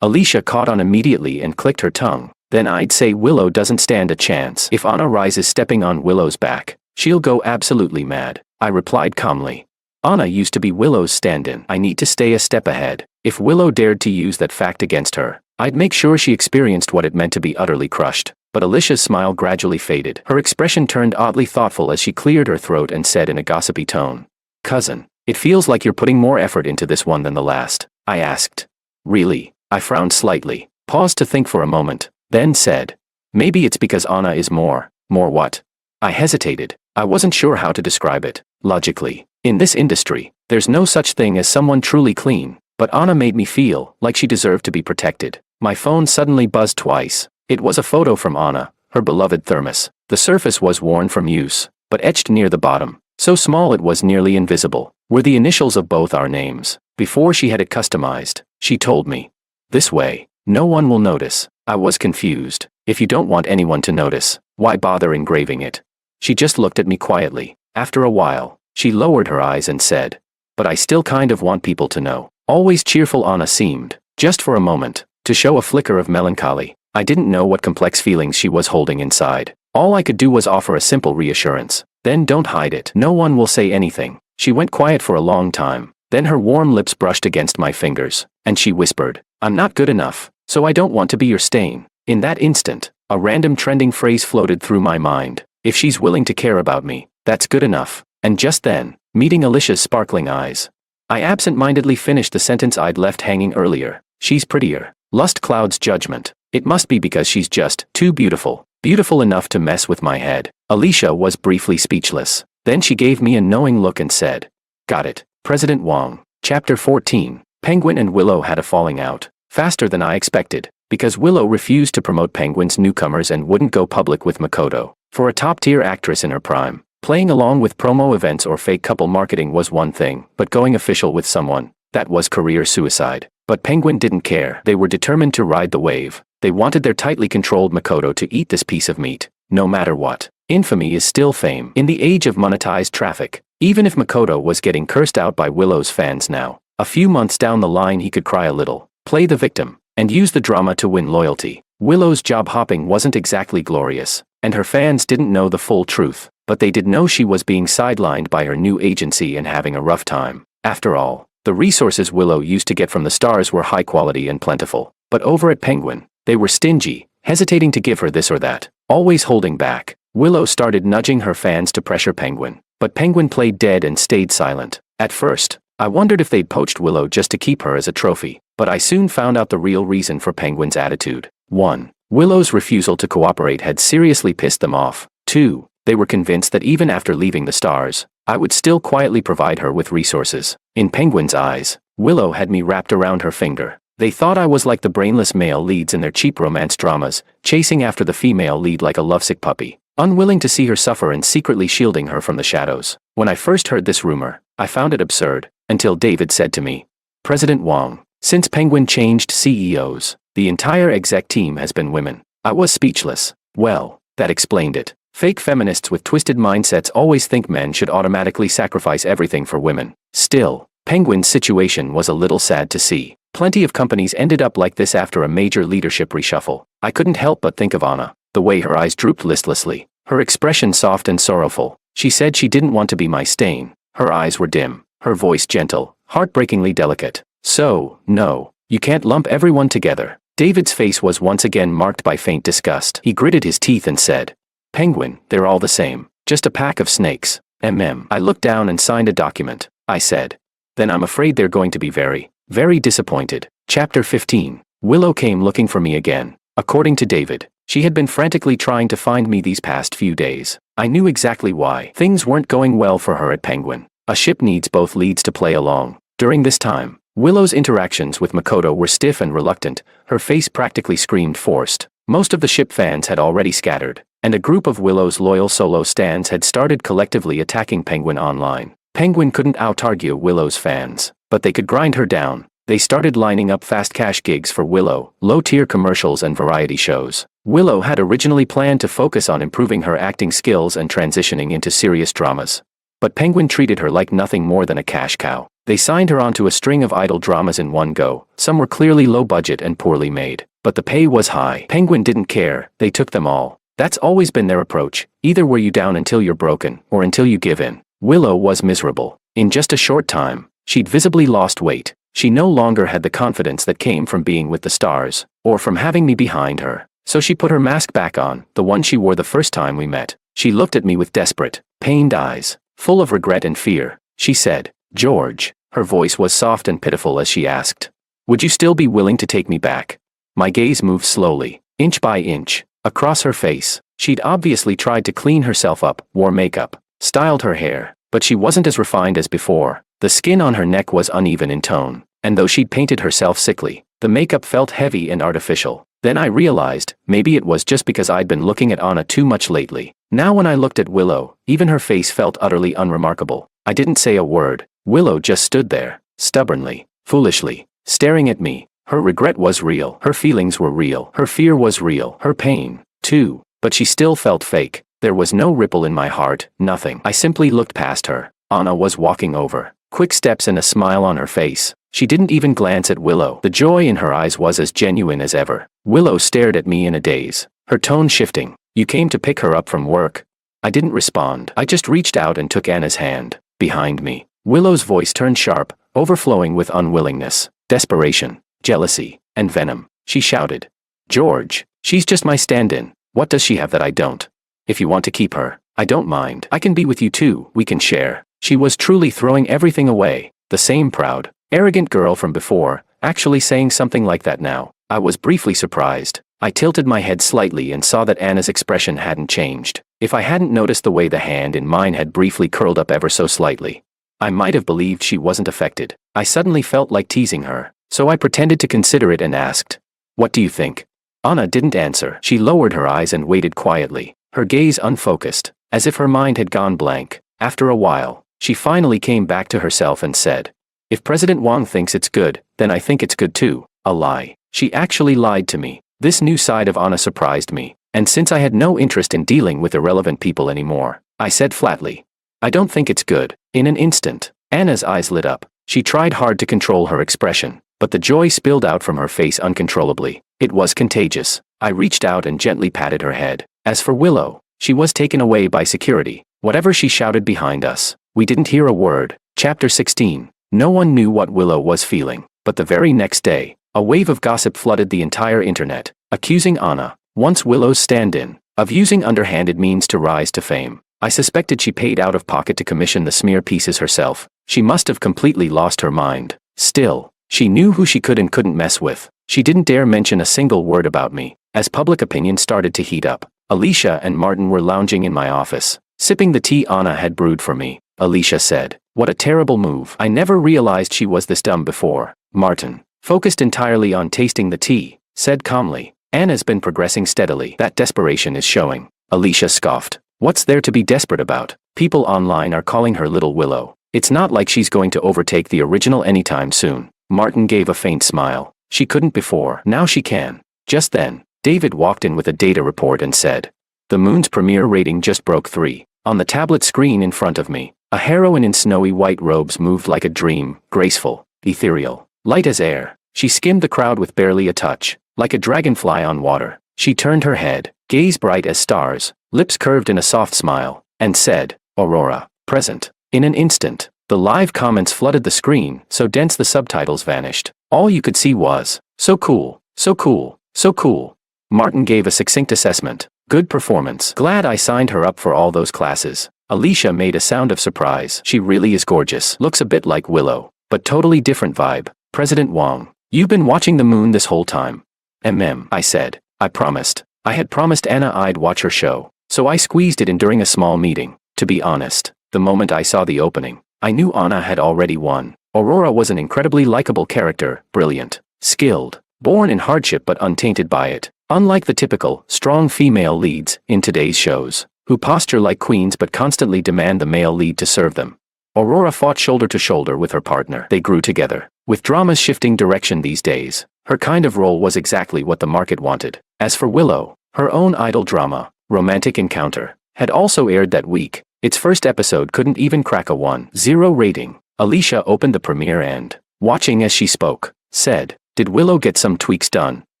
Alicia caught on immediately and clicked her tongue. Then I'd say Willow doesn't stand a chance. If Anna rises stepping on Willow's back, she'll go absolutely mad, I replied calmly. Anna used to be Willow's stand-in. I need to stay a step ahead. If Willow dared to use that fact against her, I'd make sure she experienced what it meant to be utterly crushed. But Alicia's smile gradually faded. Her expression turned oddly thoughtful as she cleared her throat and said in a gossipy tone, Cousin, it feels like you're putting more effort into this one than the last. I asked. Really? I frowned slightly, paused to think for a moment, then said, maybe it's because Anna is more what? I hesitated. I wasn't sure how to describe it. Logically, in this industry, there's no such thing as someone truly clean, but Anna made me feel like she deserved to be protected. My phone suddenly buzzed twice. It was a photo from Anna, her beloved thermos. The surface was worn from use, but etched near the bottom, so small it was nearly invisible, were the initials of both our names. Before she had it customized, she told me, this way, no one will notice. I was confused. If you don't want anyone to notice, why bother engraving it? She just looked at me quietly. After a while, she lowered her eyes and said, but I still kind of want people to know. Always cheerful Anna seemed, just for a moment, to show a flicker of melancholy. I didn't know what complex feelings she was holding inside. All I could do was offer a simple reassurance. Then don't hide it. No one will say anything. She went quiet for a long time. Then her warm lips brushed against my fingers, and she whispered, I'm not good enough, so I don't want to be your stain. In that instant, a random trending phrase floated through my mind. If she's willing to care about me, that's good enough. And just then, meeting Alicia's sparkling eyes, I absent-mindedly finished the sentence I'd left hanging earlier. She's prettier. Lust clouds judgment. It must be because she's just too beautiful. Beautiful enough to mess with my head. Alicia was briefly speechless. Then she gave me a knowing look and said, got it, President Wong. Chapter 14. Penguin and Willow had a falling out. Faster than I expected, because Willow refused to promote Penguin's newcomers and wouldn't go public with Makoto. For a top-tier actress in her prime, playing along with promo events or fake couple marketing was one thing, but going official with someone, that was career suicide. But Penguin didn't care. They were determined to ride the wave. They wanted their tightly controlled Makoto to eat this piece of meat, no matter what. Infamy is still fame in the age of monetized traffic. Even if Makoto was getting cursed out by Willow's fans now, a few months down the line he could cry a little, play the victim, and use the drama to win loyalty. Willow's job hopping wasn't exactly glorious, and her fans didn't know the full truth, but they did know she was being sidelined by her new agency and having a rough time. After all, the resources Willow used to get from the stars were high quality and plentiful, but over at Penguin, they were stingy, hesitating to give her this or that, always holding back. Willow started nudging her fans to pressure Penguin, but Penguin played dead and stayed silent. At first, I wondered if they'd poached Willow just to keep her as a trophy, but I soon found out the real reason for Penguin's attitude. 1. Willow's refusal to cooperate had seriously pissed them off. 2. They were convinced that even after leaving the stars, I would still quietly provide her with resources. In Penguin's eyes, Willow had me wrapped around her finger. They thought I was like the brainless male leads in their cheap romance dramas, chasing after the female lead like a lovesick puppy, unwilling to see her suffer and secretly shielding her from the shadows. When I first heard this rumor, I found it absurd, until David said to me, President Wong, since Penguin changed CEOs, the entire exec team has been women. I was speechless. Well, that explained it. Fake feminists with twisted mindsets always think men should automatically sacrifice everything for women. Still, Penguin's situation was a little sad to see. Plenty of companies ended up like this after a major leadership reshuffle. I couldn't help but think of Anna, the way her eyes drooped listlessly, her expression soft and sorrowful. She said she didn't want to be my stain. Her eyes were dim, her voice gentle, heartbreakingly delicate. So, no, you can't lump everyone together. David's face was once again marked by faint disgust. He gritted his teeth and said, Penguin, they're all the same, just a pack of snakes. I looked down and signed a document. I said, then I'm afraid they're going to be very very disappointed. Chapter 15. Willow came looking for me again. According to David, she had been frantically trying to find me these past few days. I knew exactly why. Things weren't going well for her at Penguin. A ship needs both leads to play along. During this time, Willow's interactions with Makoto were stiff and reluctant. Her face practically screamed forced. Most of the ship fans had already scattered, and a group of Willow's loyal solo stans had started collectively attacking Penguin online. Penguin couldn't out-argue Willow's fans, but they could grind her down. They started lining up fast cash gigs for Willow, low-tier commercials and variety shows. Willow had originally planned to focus on improving her acting skills and transitioning into serious dramas. But Penguin treated her like nothing more than a cash cow. They signed her onto a string of idol dramas in one go. Some were clearly low budget and poorly made, but the pay was high. Penguin didn't care, they took them all. That's always been their approach. Either wear you down until you're broken, or until you give in. Willow was miserable. In just a short time, she'd visibly lost weight. She no longer had the confidence that came from being with the stars, or from having me behind her. So she put her mask back on, the one she wore the first time we met. She looked at me with desperate, pained eyes, full of regret and fear. She said, "George." Her voice was soft and pitiful as she asked, "Would you still be willing to take me back?" My gaze moved slowly, inch by inch, across her face. She'd obviously tried to clean herself up, wore makeup, styled her hair, but she wasn't as refined as before. The skin on her neck was uneven in tone, and though she'd painted herself sickly, the makeup felt heavy and artificial. Then I realized, maybe it was just because I'd been looking at Anna too much lately. Now when I looked at Willow, even her face felt utterly unremarkable. I didn't say a word. Willow just stood there, stubbornly, foolishly, staring at me. Her regret was real. Her feelings were real. Her fear was real. Her pain, too. But she still felt fake. There was no ripple in my heart, nothing. I simply looked past her. Anna was walking over. Quick steps and a smile on her face. She didn't even glance at Willow. The joy in her eyes was as genuine as ever. Willow stared at me in a daze, her tone shifting. "You came to pick her up from work?" I didn't respond. I just reached out and took Anna's hand. Behind me, Willow's voice turned sharp, overflowing with unwillingness, desperation, jealousy, and venom. She shouted, "George, she's just my stand-in. What does she have that I don't? If you want to keep her, I don't mind. I can be with you too, we can share." She was truly throwing everything away. The same proud, arrogant girl from before, actually saying something like that now. I was briefly surprised. I tilted my head slightly and saw that Anna's expression hadn't changed. If I hadn't noticed the way the hand in mine had briefly curled up ever so slightly, I might have believed she wasn't affected. I suddenly felt like teasing her, so I pretended to consider it and asked, "What do you think?" Anna didn't answer. She lowered her eyes and waited quietly, her gaze unfocused, as if her mind had gone blank. After a while, she finally came back to herself and said, "If President Wang thinks it's good, then I think it's good too." A lie. She actually lied to me. This new side of Anna surprised me, and since I had no interest in dealing with irrelevant people anymore, I said flatly, "I don't think it's good." In an instant, Anna's eyes lit up. She tried hard to control her expression, but the joy spilled out from her face uncontrollably. It was contagious. I reached out and gently patted her head. As for Willow, she was taken away by security. Whatever she shouted behind us, we didn't hear a word. Chapter 16. No one knew what Willow was feeling, but the very next day, a wave of gossip flooded the entire internet, accusing Anna, once Willow's stand-in, of using underhanded means to rise to fame. I suspected she paid out of pocket to commission the smear pieces herself. She must have completely lost her mind. Still, she knew who she could and couldn't mess with. She didn't dare mention a single word about me. As public opinion started to heat up, Alicia and Martin were lounging in my office, sipping the tea Anna had brewed for me. Alicia said, "What a terrible move. I never realized she was this dumb before." Martin, focused entirely on tasting the tea, said calmly, "Anna's been progressing steadily. That desperation is showing." Alicia scoffed. "What's there to be desperate about? People online are calling her Little Willow. It's not like she's going to overtake the original anytime soon." Martin gave a faint smile. "She couldn't before. Now she can." Just then, David walked in with a data report and said, "The Moon's premiere rating just broke 3. On the tablet screen in front of me, a heroine in snowy white robes moved like a dream, graceful, ethereal, light as air. She skimmed the crowd with barely a touch, like a dragonfly on water. She turned her head, gaze bright as stars, lips curved in a soft smile, and said, 'Aurora, present.'" In an instant, the live comments flooded the screen, so dense the subtitles vanished. All you could see was, "So cool, so cool, so cool." Martin gave a succinct assessment. "Good performance. Glad I signed her up for all those classes." Alicia made a sound of surprise. "She really is gorgeous. Looks a bit like Willow, but totally different vibe." President Wang, you've been watching the moon this whole time. I said. I promised. I had promised Anna I'd watch her show, so I squeezed it in during a small meeting. To be honest, the moment I saw the opening, I knew Anna had already won. Aurora was an incredibly likable character, brilliant, skilled, born in hardship but untainted by it, unlike the typical, strong female leads in today's shows, who posture like queens but constantly demand the male lead to serve them. Aurora fought shoulder to shoulder with her partner. They grew together. With dramas shifting direction these days, her kind of role was exactly what the market wanted. As for Willow, her own idol drama, Romantic Encounter, had also aired that week. Its first episode couldn't even crack a 1.0 rating. Alicia opened the premiere and, watching as she spoke, said, "Did Willow get some tweaks done?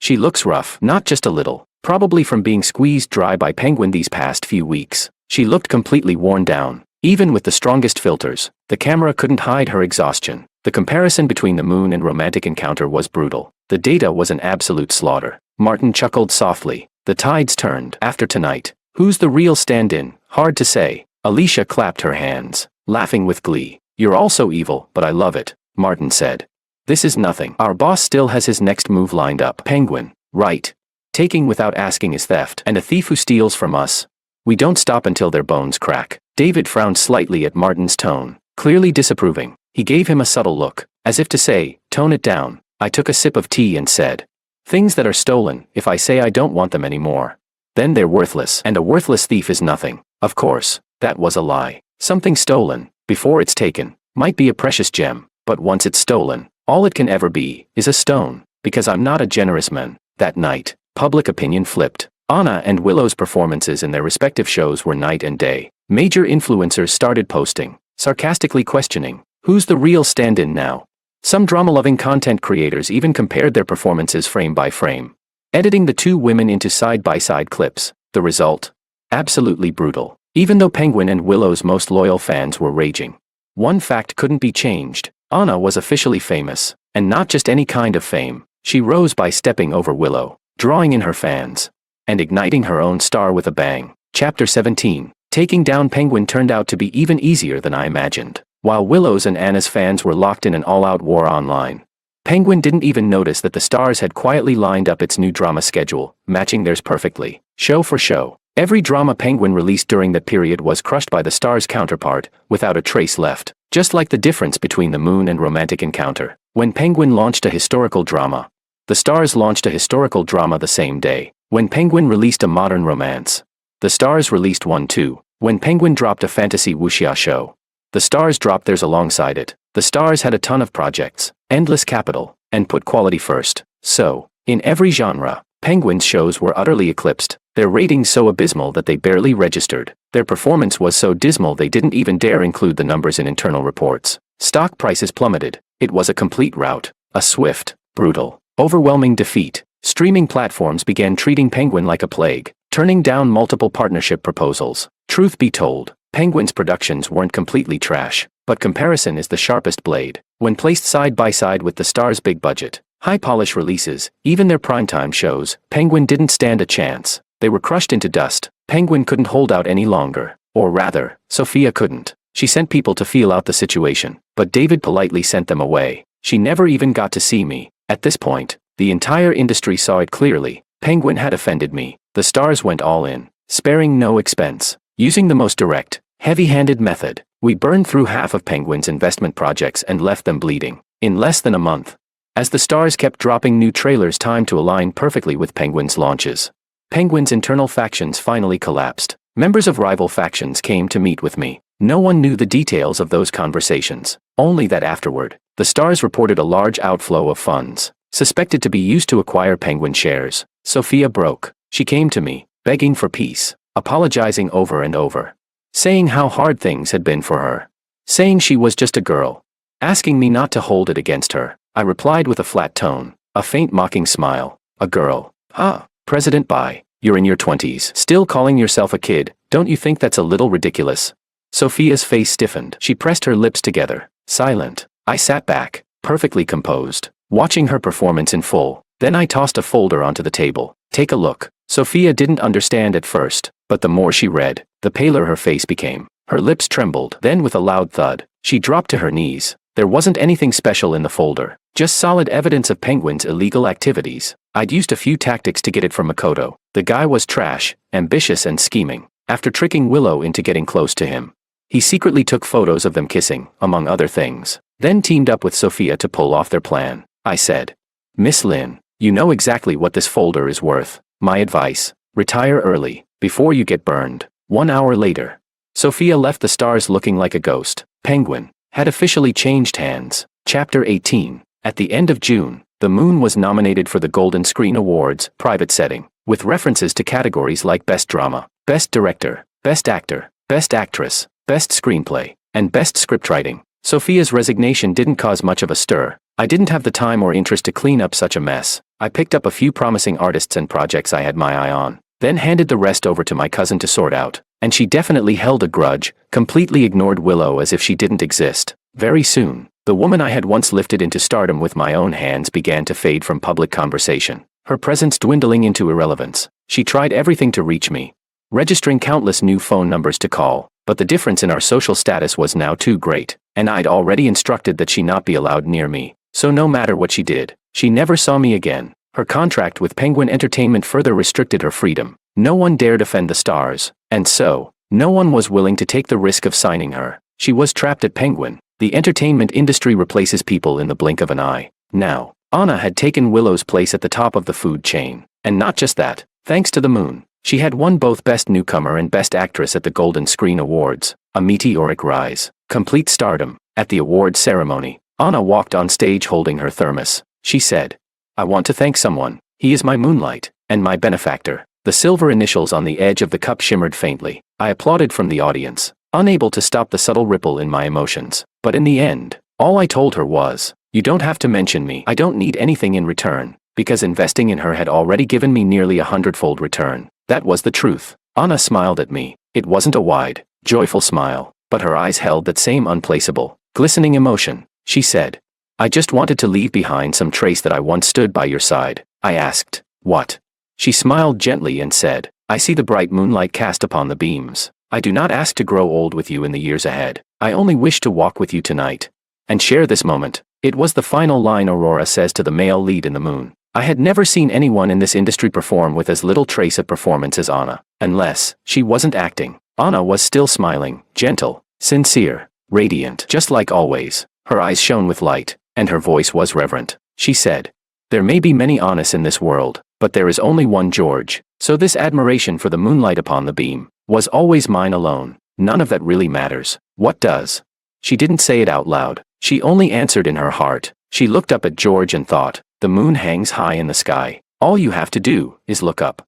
She looks rough, not just a little, probably from being squeezed dry by Penguin these past few weeks. She looked completely worn down. Even with the strongest filters, the camera couldn't hide her exhaustion. The comparison between the moon and Romantic Encounter was brutal. The data was an absolute slaughter." Martin chuckled softly. "The tides turned. After tonight, who's the real stand-in? Hard to say." Alicia clapped her hands, laughing with glee. "You're all so evil, but I love it," Martin said. "This is nothing. Our boss still has his next move lined up." Penguin, right? Taking without asking is theft, and a thief who steals from us. We don't stop until their bones crack. David frowned slightly at Martin's tone, clearly disapproving. He gave him a subtle look, as if to say, "Tone it down." I took a sip of tea and said, "Things that are stolen, if I say I don't want them anymore, then they're worthless, and a worthless thief is nothing." Of course, that was a lie. Something stolen, before it's taken, might be a precious gem, but once it's stolen, all it can ever be is a stone, because I'm not a generous man. That night, public opinion flipped. Anna and Willow's performances in their respective shows were night and day. Major influencers started posting, sarcastically questioning, who's the real stand-in now? Some drama-loving content creators even compared their performances frame by frame, editing the two women into side-by-side clips. The result? Absolutely brutal. Even though Penguin and Willow's most loyal fans were raging, one fact couldn't be changed. Anna was officially famous, and not just any kind of fame. She rose by stepping over Willow, drawing in her fans, and igniting her own star with a bang. Chapter 17. Taking down Penguin turned out to be even easier than I imagined. While Willow's and Anna's fans were locked in an all-out war online, Penguin didn't even notice that the Stars had quietly lined up its new drama schedule, matching theirs perfectly, show for show. Every drama Penguin released during that period was crushed by the Stars' counterpart, without a trace left. Just like the difference between the moon and Romantic Encounter. When Penguin launched a historical drama, the Stars launched a historical drama the same day. When Penguin released a modern romance, the Stars released one too. When Penguin dropped a fantasy wuxia show, the Stars dropped theirs alongside it. The Stars had a ton of projects, endless capital, and put quality first. So, in every genre, Penguin's shows were utterly eclipsed, their ratings so abysmal that they barely registered. Their performance was so dismal they didn't even dare include the numbers in internal reports. Stock prices plummeted. It was a complete rout, a swift, brutal, overwhelming defeat. Streaming platforms began treating Penguin like a plague, turning down multiple partnership proposals. Truth be told, Penguin's productions weren't completely trash, but comparison is the sharpest blade. When placed side by side with the Stars' big budget, high-polish releases, even their primetime shows, Penguin didn't stand a chance. They were crushed into dust. Penguin couldn't hold out any longer. Or rather, Sophia couldn't. She sent people to feel out the situation, but David politely sent them away. She never even got to see me. At this point, the entire industry saw it clearly. Penguin had offended me. The Stars went all in, sparing no expense. Using the most direct, heavy-handed method, we burned through half of Penguin's investment projects and left them bleeding. In less than a month. As the Stars kept dropping new trailers timed to align perfectly with Penguin's launches, Penguin's internal factions finally collapsed. Members of rival factions came to meet with me. No one knew the details of those conversations, only that afterward, the Stars reported a large outflow of funds, suspected to be used to acquire Penguin shares. Sophia broke. She came to me, begging for peace, apologizing over and over, saying how hard things had been for her, saying she was just a girl, asking me not to hold it against her. I replied with a flat tone, a faint mocking smile. A girl? Ah, President Bai, you're in your 20s, still calling yourself a kid. Don't you think that's a little ridiculous? Sophia's face stiffened. She pressed her lips together, silent. I sat back, perfectly composed, watching her performance in full. Then I tossed a folder onto the table. Take a look. Sophia didn't understand at first, but the more she read, the paler her face became. Her lips trembled. Then with a loud thud, she dropped to her knees. There wasn't anything special in the folder, just solid evidence of Penguin's illegal activities. I'd used a few tactics to get it from Makoto. The guy was trash, ambitious and scheming. After tricking Willow into getting close to him, he secretly took photos of them kissing, among other things, then teamed up with Sophia to pull off their plan. I said, "Miss Lin, you know exactly what this folder is worth. My advice, retire early, before you get burned." 1 hour later, Sophia left the stars looking like a ghost. Penguin had officially changed hands. Chapter 18. At the end of June, The Moon was nominated for the Golden Screen Awards, private setting, with references to categories like Best Drama, Best Director, Best Actor, Best Actress, Best Screenplay, and Best Scriptwriting. Sophia's resignation didn't cause much of a stir. I didn't have the time or interest to clean up such a mess. I picked up a few promising artists and projects I had my eye on, then handed the rest over to my cousin to sort out, and she definitely held a grudge, completely ignored Willow as if she didn't exist. Very soon, the woman I had once lifted into stardom with my own hands began to fade from public conversation, her presence dwindling into irrelevance. She tried everything to reach me, registering countless new phone numbers to call, but the difference in our social status was now too great, and I'd already instructed that she not be allowed near me. So no matter what she did, she never saw me again. Her contract with Penguin Entertainment further restricted her freedom. No one dared offend the stars, and so, no one was willing to take the risk of signing her. She was trapped at Penguin. The entertainment industry replaces people in the blink of an eye. Now, Anna had taken Willow's place at the top of the food chain. And not just that, thanks to The Moon, she had won both Best Newcomer and Best Actress at the Golden Screen Awards, a meteoric rise, complete stardom. At the award ceremony, Anna walked on stage holding her thermos. She said, "I want to thank someone. He is my moonlight, and my benefactor." The silver initials on the edge of the cup shimmered faintly. I applauded from the audience, unable to stop the subtle ripple in my emotions. But in the end, all I told her was, "You don't have to mention me. I don't need anything in return," because investing in her had already given me nearly 100-fold return. That was the truth. Anna smiled at me. It wasn't a wide, joyful smile, but her eyes held that same unplaceable, glistening emotion. She said, "I just wanted to leave behind some trace that I once stood by your side." I asked, "What?" She smiled gently and said, "I see the bright moonlight cast upon the beams. I do not ask to grow old with you in the years ahead. I only wish to walk with you tonight and share this moment." It was the final line Aurora says to the male lead in The Moon. I had never seen anyone in this industry perform with as little trace of performance as Anna. Unless she wasn't acting. Anna was still smiling, gentle, sincere, radiant, just like always. Her eyes shone with light, and her voice was reverent. She said, "There may be many Annas in this world, but there is only one George. So this admiration for the moonlight upon the beam was always mine alone. None of that really matters. What does?" She didn't say it out loud. She only answered in her heart. She looked up at George and thought, "The moon hangs high in the sky. All you have to do is look up."